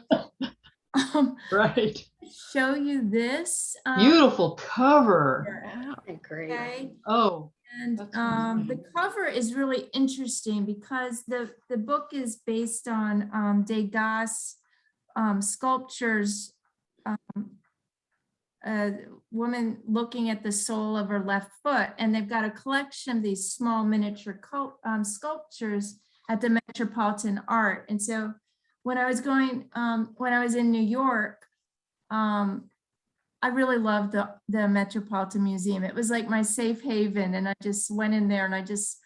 Speaker 2: right.
Speaker 4: show you this.
Speaker 2: Beautiful cover.
Speaker 6: Wow.
Speaker 5: Great.
Speaker 4: Okay.
Speaker 2: Oh,
Speaker 4: And
Speaker 2: that's
Speaker 4: the
Speaker 2: amazing.
Speaker 4: cover is really interesting because the book is based on Degas sculptures, a woman looking at the sole of her left foot, and they've got a collection of these small miniature sculptures at the Metropolitan Art. And so when I was in New York, I really loved the Metropolitan Museum. It was like my safe haven, and I just went in there and I just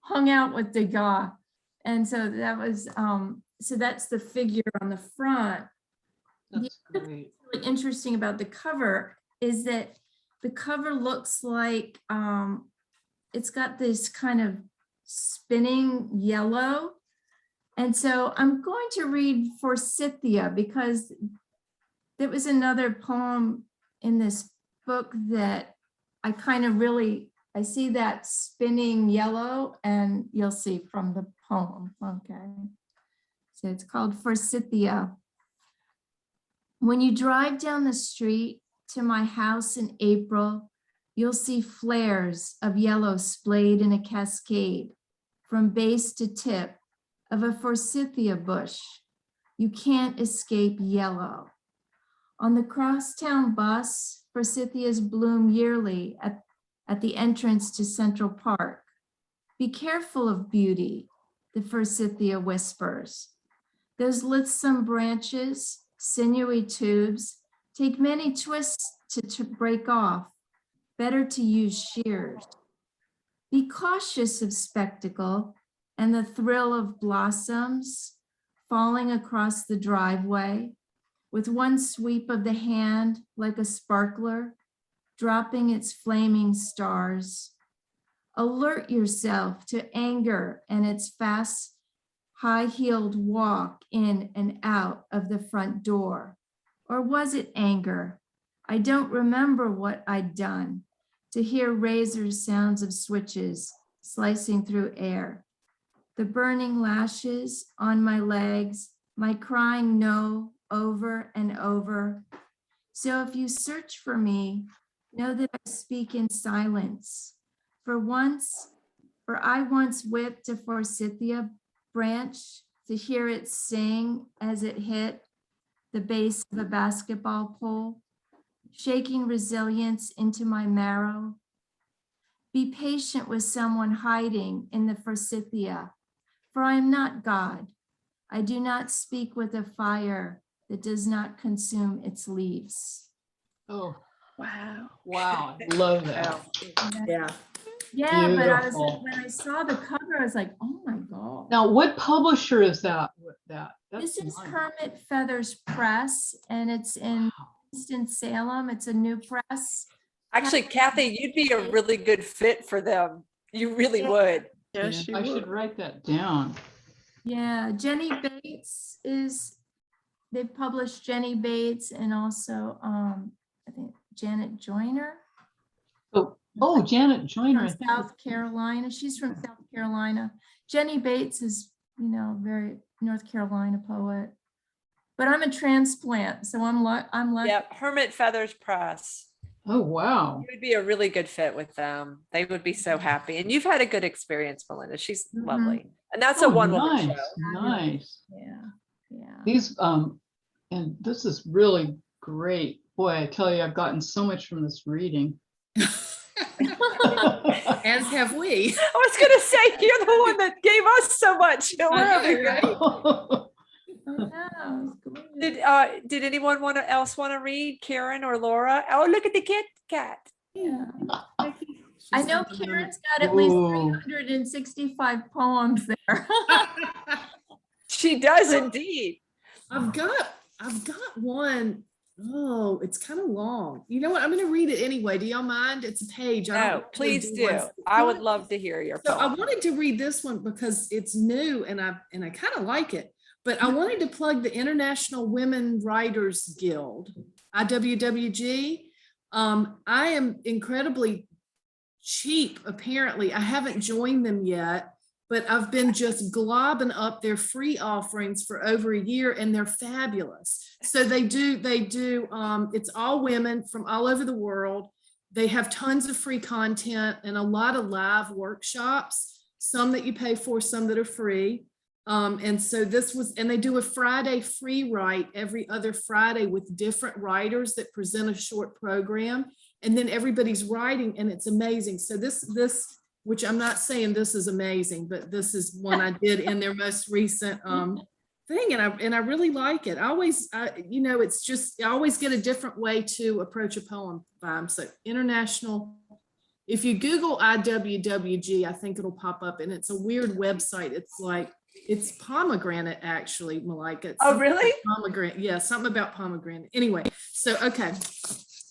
Speaker 4: hung out with Degas. And so that was, so that's the figure on the front.
Speaker 2: That's great.
Speaker 4: Really interesting about the cover is that the cover looks like it's got this kind of spinning yellow. And so I'm going to read Forsythia because there was another poem in this book that I kind of really, I see that spinning yellow, and you'll see from the poem. Okay. So it's called Forsythia. When you drive down the street to my house in April, you'll see flares of yellow splayed in a cascade from base to tip of a forsythia bush. You can't escape yellow. On the crosstown bus, forsythias bloom yearly at the entrance to Central Park. Be careful of beauty, the forsythia whispers. Those lithesome branches, sinewy tubes, take many twists to break off. Better to use shears. Be cautious of spectacle and the thrill of blossoms falling across the driveway with one sweep of the hand like a sparkler, dropping its flaming stars. Alert yourself to anger and its fast, high-heeled walk in and out of the front door. Or was it anger? I don't remember what I'd done to hear razor sounds of switches slicing through air. The burning lashes on my legs, my crying no over and over. So if you search for me, know that I speak in silence. For I once whipped a forsythia branch to hear it sing as it hit the base of a basketball pole, shaking resilience into my marrow. Be patient with someone hiding in the forsythia, for I am not God. I do not speak with a fire that does not consume its leaves.
Speaker 2: Oh,
Speaker 6: Wow.
Speaker 2: wow. I love that.
Speaker 1: Wow. Yeah.
Speaker 4: Yeah, but I was like,
Speaker 2: Beautiful.
Speaker 4: when I saw the cover, I was like, oh my God.
Speaker 2: Now, what publisher is that?
Speaker 4: This is
Speaker 2: nice.
Speaker 4: Hermit Feathers Press, and it's in
Speaker 2: Wow.
Speaker 4: Winston-Salem. It's a new press.
Speaker 1: Actually, Kathy, you'd be a really good fit for them. You really would.
Speaker 6: Yes, you
Speaker 2: I
Speaker 6: would.
Speaker 2: should write that down.
Speaker 4: Yeah, Jenny Bates they published Jenny Bates and also I think Janet Joyner.
Speaker 2: Oh, Oh, Janet Joyner.
Speaker 4: From South Carolina. She's from South Carolina. Jenny Bates is, very North Carolina poet. But I'm a transplant, so I'm lucky.
Speaker 1: Yep, Hermit Feathers Press.
Speaker 2: Oh, wow.
Speaker 1: You would be a really good fit with them. They would be so happy. And you've had a good experience, Melinda. She's
Speaker 4: Mhm.
Speaker 1: lovely. And that's
Speaker 2: Oh,
Speaker 1: a one-woman
Speaker 2: nice,
Speaker 1: show.
Speaker 2: nice.
Speaker 4: Yeah.
Speaker 2: These, and this is really great. Boy, I tell you, I've gotten so much from this reading.
Speaker 3: As have we.
Speaker 1: I was gonna say, you're the one that gave us so much. We're having great.
Speaker 4: Oh, great.
Speaker 1: Did anyone else want to read? Karen or Laura? Oh, look at the Kit Kat.
Speaker 4: Yeah. I know Karen's got at least
Speaker 2: Ooh.
Speaker 4: 365 poems there.
Speaker 1: She does indeed.
Speaker 3: I've got one. Oh, it's kind of long. You know what? I'm going to read it anyway. Do y'all mind? It's a page. I
Speaker 1: No,
Speaker 3: don't
Speaker 1: please
Speaker 3: usually
Speaker 1: do.
Speaker 3: ones.
Speaker 1: I would love to hear your
Speaker 3: So I
Speaker 1: poem.
Speaker 3: wanted to read this one because it's new and I kind of like it. But I wanted to plug the International Women Writers Guild, IWWG. I am incredibly cheap, apparently. I haven't joined them yet, but I've been just globbing up their free offerings for over a year, and they're fabulous. So they do, it's all women from all over the world. They have tons of free content and a lot of live workshops, some that you pay for, some that are free. And so and they do a Friday free write every other Friday with different writers that present a short program. And then everybody's writing, and it's amazing. So this, which I'm not saying this is amazing, but this is one I did in their most recent thing. And I really like it. It's just, I always get a different way to approach a poem by them. So international, if you Google IWWG, I think it'll pop up, and it's a weird website. It's pomegranate, actually, Malika. It's
Speaker 1: Oh,
Speaker 3: something
Speaker 1: really?
Speaker 3: about pomegranate. Yeah, something about pomegranate. Anyway, so, okay.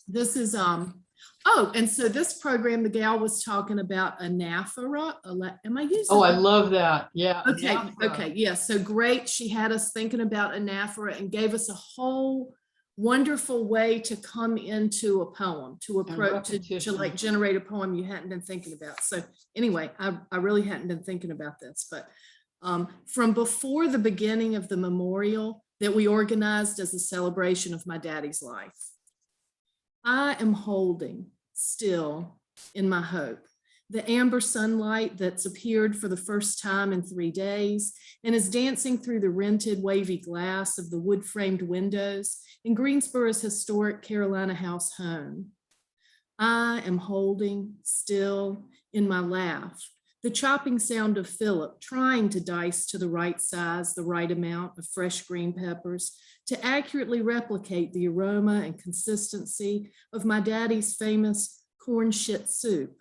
Speaker 3: This is, and so this program, the gal was talking about anaphora. Am I using?
Speaker 2: Oh, I love that. Yeah.
Speaker 3: Okay,
Speaker 2: anaphora.
Speaker 3: okay, yeah, so great. She had us thinking about anaphora and gave us a whole wonderful way to come into a poem, to approach, to
Speaker 2: repetition.
Speaker 3: generate a poem you hadn't been thinking about. So anyway, I really hadn't been thinking about this, but from before the beginning of the memorial that we organized as a celebration of my daddy's life, I am holding still in my hope the amber sunlight that's appeared for the first time in 3 days and is dancing through the rented wavy glass of the wood-framed windows in Greensboro's historic Carolina House home. I am holding still in my laugh the chopping sound of Philip trying to dice to the right size, the right amount of fresh green peppers to accurately replicate the aroma and consistency of my daddy's famous corn shit soup.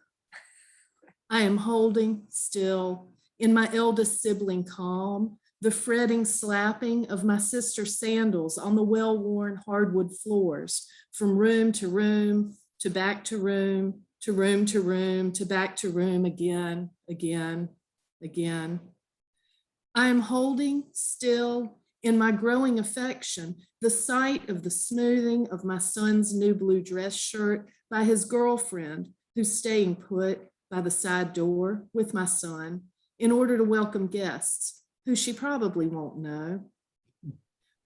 Speaker 3: I am holding still in my eldest sibling calm, the fretting slapping of my sister's sandals on the well-worn hardwood floors, from room to room, to back to room, to room to room, to back to room again, again, again. I am holding still in my growing affection the sight of the smoothing of my son's new blue dress shirt by his girlfriend, who's staying put by the side door with my son in order to welcome guests who she probably won't know.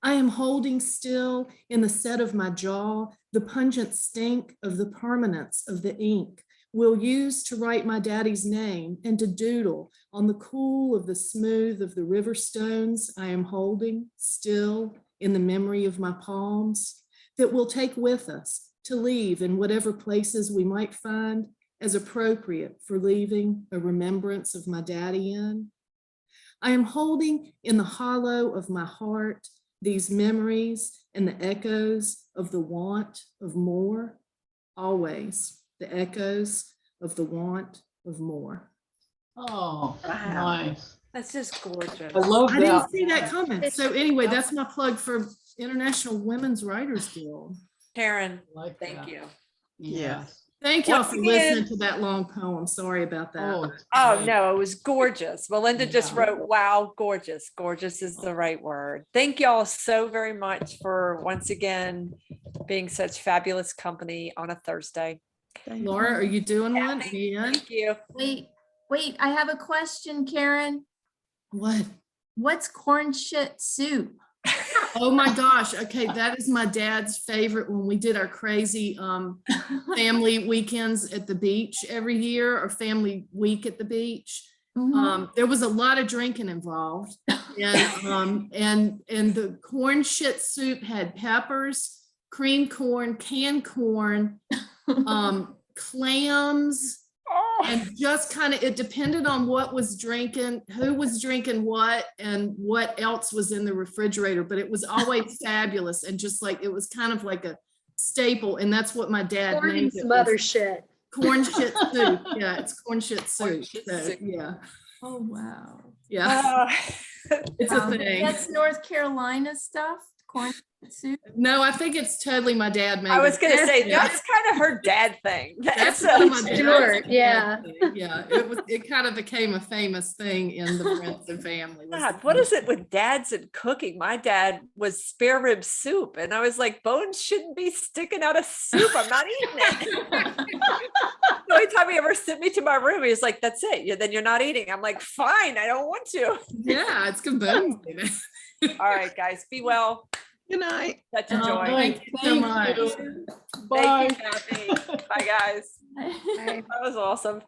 Speaker 3: I am holding still in the set of my jaw the pungent stink of the permanence of the ink we'll use to write my daddy's name and to doodle on the cool of the smooth of the river stones I am holding still in the memory of my palms that we'll take with us to leave in whatever places we might find as appropriate for leaving a remembrance of my daddy in. I am holding in the hollow of my heart these memories and the echoes of the want of more, always the echoes of the want of more.
Speaker 2: Oh,
Speaker 1: Wow.
Speaker 2: nice.
Speaker 1: That's just gorgeous.
Speaker 2: I love
Speaker 3: I
Speaker 2: that.
Speaker 3: didn't see that comment. So anyway, that's my plug for International Women's Writers Guild.
Speaker 1: Karen,
Speaker 2: I like
Speaker 1: thank
Speaker 2: that.
Speaker 1: you.
Speaker 2: Yes.
Speaker 3: Thank y'all
Speaker 1: Once
Speaker 3: for
Speaker 1: again-
Speaker 3: listening to that long poem. Sorry about that.
Speaker 2: Oh, it's
Speaker 1: Oh,
Speaker 2: great.
Speaker 1: no, it was gorgeous. Melinda just
Speaker 2: Yeah.
Speaker 1: wrote, wow, gorgeous. Gorgeous is the right word. Thank y'all so very much for once again being such fabulous company on a Thursday.
Speaker 3: Laura, are you doing one?
Speaker 1: Kathy,
Speaker 3: Ian?
Speaker 1: Thank you.
Speaker 4: Wait, I have a question, Karen.
Speaker 3: What?
Speaker 4: What's corn shit soup?
Speaker 3: Oh my gosh. Okay, that is my dad's favorite when we did our crazy family weekends at the beach every year, or family week at the beach. There was a lot of drinking involved. And the corn shit soup had peppers, cream corn, canned corn, clams, and just kind of, it depended on what was drinking, who was drinking what, and what else was in the refrigerator, but it was always fabulous. And just like, it was kind of like a staple. And that's what my dad
Speaker 5: Corn and
Speaker 3: named it.
Speaker 5: some
Speaker 3: was
Speaker 5: other shit.
Speaker 3: corn shit soup. Yeah, it's corn shit soup.
Speaker 1: shit
Speaker 3: So,
Speaker 1: soup.
Speaker 3: yeah.
Speaker 4: Oh, wow.
Speaker 3: Yeah. It's a thing.
Speaker 4: That's North Carolina stuff, corn soup.
Speaker 3: No, I think it's totally my dad made
Speaker 1: I was
Speaker 3: it.
Speaker 1: going to say,
Speaker 3: Yeah.
Speaker 1: that's kind of her dad thing.
Speaker 3: That's
Speaker 1: So-
Speaker 3: one of my dad's
Speaker 5: Stuart,
Speaker 3: dad
Speaker 5: yeah.
Speaker 3: thing. Yeah, it kind of became a famous thing in the Branson family. was
Speaker 1: God,
Speaker 3: the
Speaker 1: what
Speaker 3: corn
Speaker 1: is it with dads and cooking? My dad was spare rib soup, and I was like, bones shouldn't be sticking out of soup. I'm not eating it. The only time he ever sent me to my room, he was like, "That's it. Then you're not eating." I'm like, "Fine, I don't want to."
Speaker 3: Yeah, it's kaboom.
Speaker 1: All right, guys, be well.
Speaker 6: Good night.
Speaker 1: Such a joy.
Speaker 3: Thank you so much.
Speaker 1: Thank you, Kathy. Bye, guys.
Speaker 5: Bye.
Speaker 1: That was awesome.